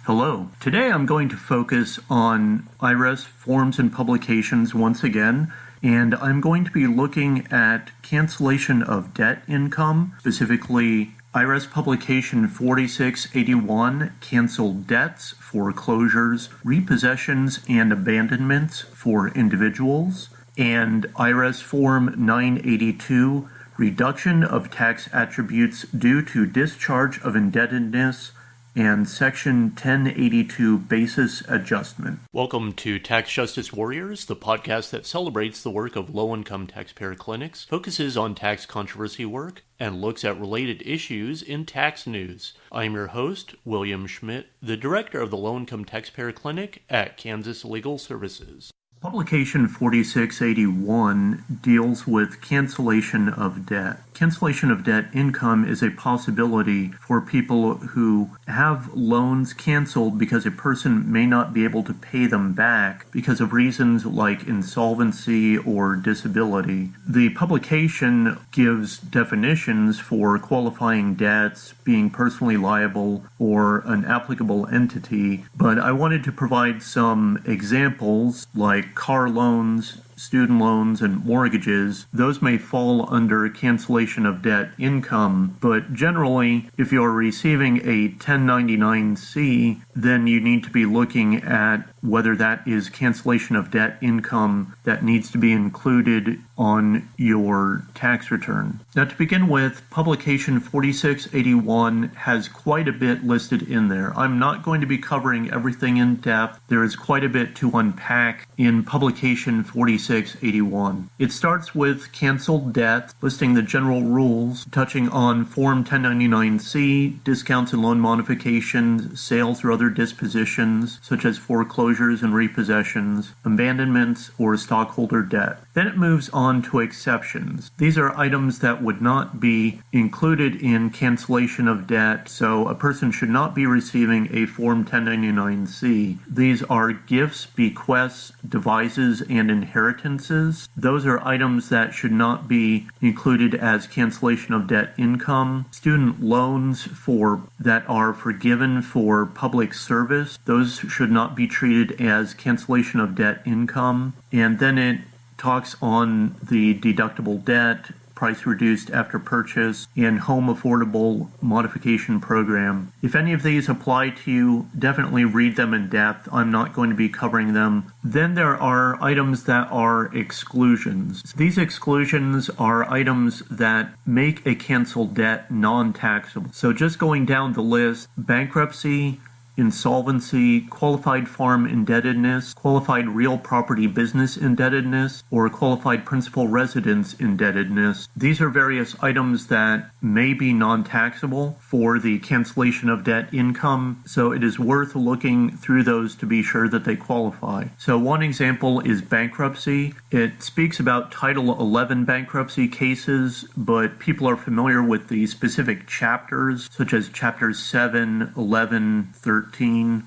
Hello. Today I'm going to focus on IRS forms and publications once again, and I'm going to be looking at cancellation of debt income, specifically IRS publication 4681, canceled debts, foreclosures, repossessions, and abandonments for individuals, and IRS form 982, reduction of tax attributes due to discharge of indebtedness, and Section 1082 basis adjustment. Welcome to Tax Justice Warriors, the podcast that celebrates the work of low-income taxpayer clinics, focuses on tax controversy work, and looks at related issues in tax news. I'm your host, William Schmidt, the director of the Low-Income Taxpayer Clinic at Kansas Legal Services. Publication 4681 deals with cancellation of debt. Cancellation of debt income is a possibility for people who have loans canceled because a person may not be able to pay them back because of reasons like insolvency or disability. The publication gives definitions for qualifying debts, being personally liable, or an applicable entity, but I wanted to provide some examples like car loans, student loans, and mortgages. Those may fall under cancellation of debt income, but generally, if you're receiving a 1099-C, then you need to be looking at whether that is cancellation of debt income that needs to be included on your tax return. Now, to begin with, publication 4681 has quite a bit listed in there. I'm not going to be covering everything in depth. There is quite a bit to unpack in publication 4681. It starts with canceled debt, listing the general rules, touching on Form 1099-C, discounts and loan modifications, sales or other dispositions, such as foreclosures and repossessions, abandonments, or stockholder debt. Then it moves on to exceptions. These are items that would not be included in cancellation of debt, so a person should not be receiving a Form 1099-C. These are gifts, bequests, devises, and inheritances. Those are items that should not be included as cancellation of debt income. Student loans that are forgiven for public service, those should not be treated as cancellation of debt income. And then it talks on the deductible debt, price reduced after purchase, and home affordable modification program. If any of these apply to you, definitely read them in depth. I'm not going to be covering them. Then there are items that are exclusions. These exclusions are items that make a canceled debt non-taxable. So just going down the list, bankruptcy, insolvency, qualified farm indebtedness, qualified real property business indebtedness, or qualified principal residence indebtedness. These are various items that may be non-taxable for the cancellation of debt income, so it is worth looking through those to be sure that they qualify. So one example is bankruptcy. It speaks about Title 11 bankruptcy cases, but people are familiar with the specific chapters, such as chapters 7, 11, 13,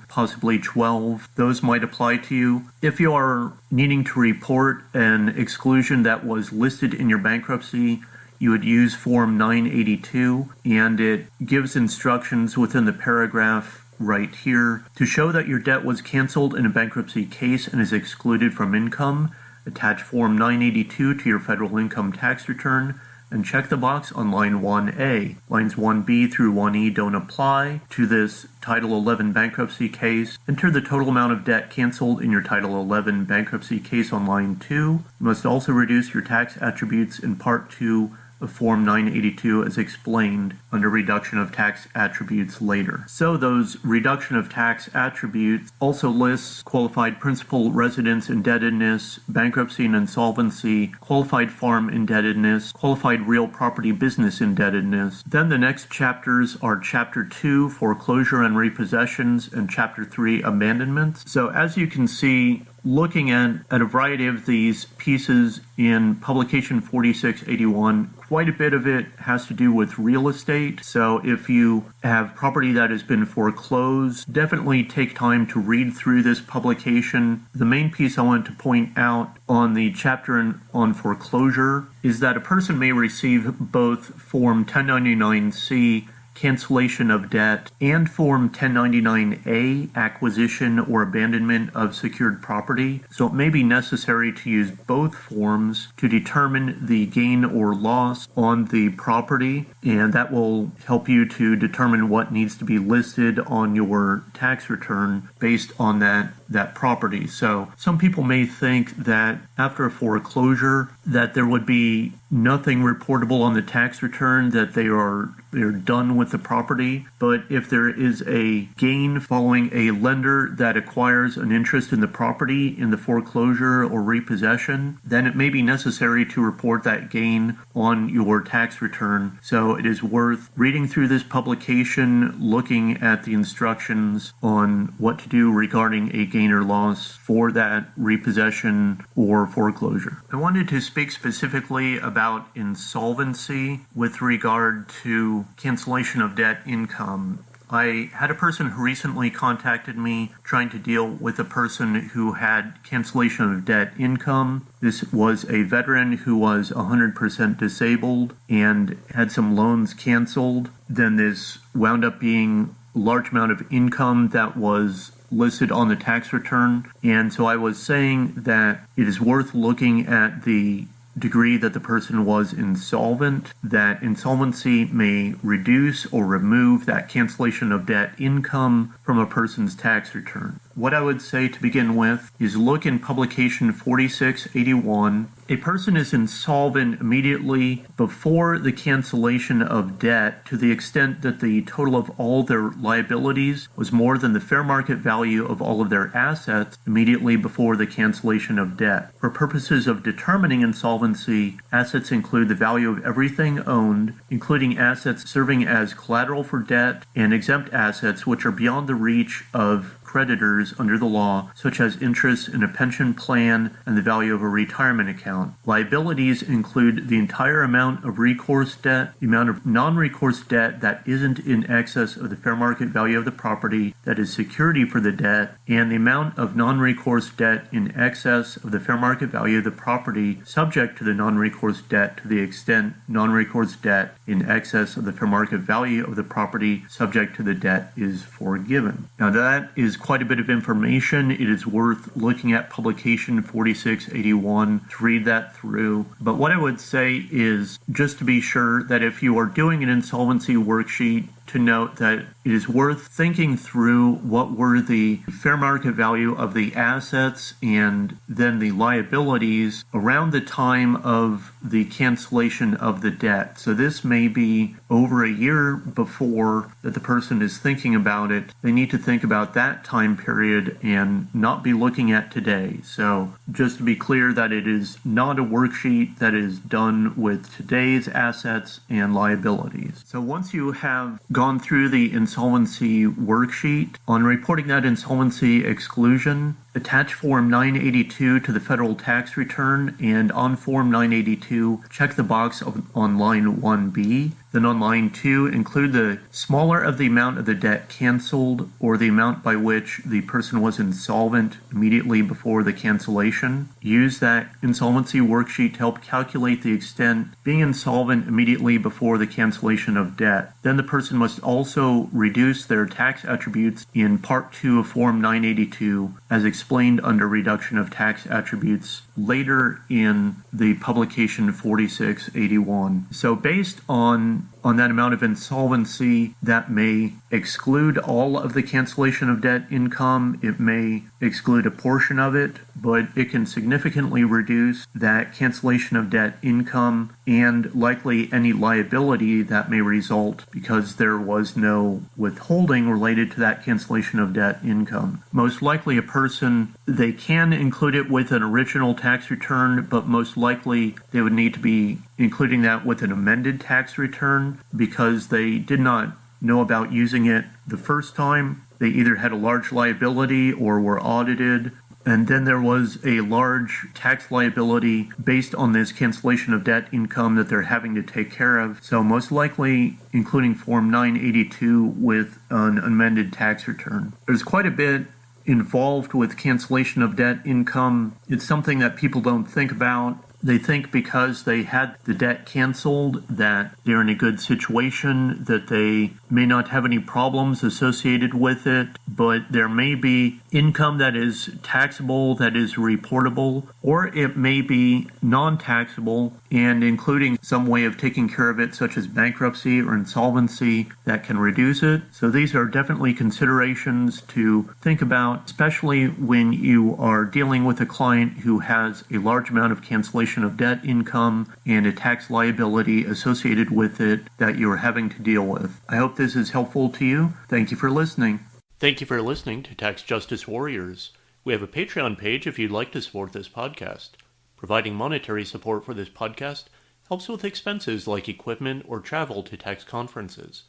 possibly 12. Those might apply to you. If you are needing to report an exclusion that was listed in your bankruptcy, you would use Form 982, and it gives instructions within the paragraph right here. To show that your debt was canceled in a bankruptcy case and is excluded from income, attach Form 982 to your federal income tax return and check the box on line 1A. Lines 1B through 1E don't apply to this Title 11 bankruptcy case. Enter the total amount of debt canceled in your Title 11 bankruptcy case on line 2. You must also reduce your tax attributes in Part 2 of Form 982 as explained under reduction of tax attributes later. So those reduction of tax attributes also lists qualified principal residence indebtedness, bankruptcy and insolvency, qualified farm indebtedness, qualified real property business indebtedness. Then the next chapters are Chapter 2, foreclosure and repossessions, and Chapter 3, abandonments. So as you can see, looking at a variety of these pieces in publication 4681, quite a bit of it has to do with real estate. So if you have property that has been foreclosed, definitely take time to read through this publication. The main piece I want to point out on the chapter on foreclosure is that a person may receive both Form 1099-C cancellation of debt, and Form 1099-A, acquisition or abandonment of secured property. So it may be necessary to use both forms to determine the gain or loss on the property, and that will help you to determine what needs to be listed on your tax return based on that property. So some people may think that after a foreclosure that there would be nothing reportable on the tax return, that they're done with the property. But if there is a gain following a lender that acquires an interest in the property in the foreclosure or repossession, then it may be necessary to report that gain on your tax return. So it is worth reading through this publication, looking at the instructions on what to do regarding a gain or loss for that repossession or foreclosure. I wanted to speak specifically about insolvency with regard to cancellation of debt income. I had a person who recently contacted me trying to deal with a person who had cancellation of debt income. This was a veteran who was 100% disabled and had some loans canceled. Then this wound up being a large amount of income that was listed on the tax return. And so I was saying that it is worth looking at the degree that the person was insolvent, that insolvency may reduce or remove that cancellation of debt income from a person's tax return. What I would say to begin with is look in publication 4681. A person is insolvent immediately before the cancellation of debt to the extent that the total of all their liabilities was more than the fair market value of all of their assets immediately before the cancellation of debt. For purposes of determining insolvency, assets include the value of everything owned, including assets serving as collateral for debt, and exempt assets which are beyond the reach of creditors under the law, such as interest in a pension plan and the value of a retirement account. Liabilities include the entire amount of recourse debt, the amount of non-recourse debt that isn't in excess of the fair market value of the property that is security for the debt, and the amount of non-recourse debt in excess of the fair market value of the property subject to the non-recourse debt to the extent non-recourse debt in excess of the fair market value of the property subject to the debt is forgiven. Now that is quite a bit of information. It is worth looking at publication 4681 to read that through. But what I would say is just to be sure that if you are doing an insolvency worksheet, to note that it is worth thinking through what were the fair market value of the assets and then the liabilities around the time of the cancellation of the debt. So this may be over a year before that the person is thinking about it. They need to think about that time period and not be looking at today. So just to be clear that it is not a worksheet that is done with today's assets and liabilities. So once you have gone through the insolvency worksheet, on reporting that insolvency exclusion, attach Form 982 to the federal tax return, and on Form 982, check the box on line 1B. Then on line 2, include the smaller of the amount of the debt canceled or the amount by which the person was insolvent immediately before the cancellation. Use that insolvency worksheet to help calculate the extent being insolvent immediately before the cancellation of debt. Then the person must also reduce their tax attributes in Part 2 of Form 982 as explained under reduction of tax attributes later in the publication 4681. So based on that amount of insolvency, that may exclude all of the cancellation of debt income. It may exclude a portion of it, but it can significantly reduce that cancellation of debt income and likely any liability that may result because there was no withholding related to that cancellation of debt income. Most likely a person, they can include it with an original tax return, but most likely they would need to be including that with an amended tax return because they did not know about using it the first time. They either had a large liability or were audited, and then there was a large tax liability based on this cancellation of debt income that they're having to take care of. So most likely including Form 982 with an amended tax return. There's quite a bit involved with cancellation of debt income. It's something that people don't think about. They think because they had the debt canceled that they're in a good situation, that they may not have any problems associated with it, but there may be income that is taxable, that is reportable, or it may be non-taxable and including some way of taking care of it, such as bankruptcy or insolvency, that can reduce it. So these are definitely considerations to think about, especially when you are dealing with a client who has a large amount of cancellation of debt income and a tax liability associated with it that you're having to deal with. I hope this is helpful to you. Thank you for listening. Thank you for listening to Tax Justice Warriors. We have a Patreon page if you'd like to support this podcast. Providing monetary support for this podcast helps with expenses like equipment or travel to tax conferences.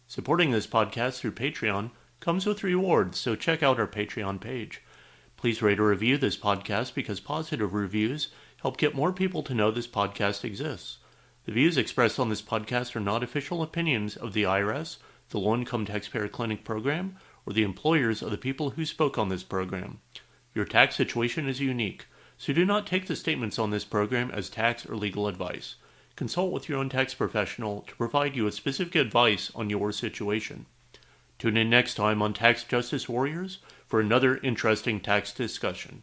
Supporting this podcast through Patreon comes with rewards, so check out our Patreon page. Please rate or review this podcast because positive reviews help get more people to know this podcast exists. The views expressed on this podcast are not official opinions of the IRS, the Low Income Taxpayer Clinic program, or the employers of the people who spoke on this program. Your tax situation is unique, so do not take the statements on this program as tax or legal advice. Consult with your own tax professional to provide you with specific advice on your situation. Tune in next time on Tax Justice Warriors for another interesting tax discussion.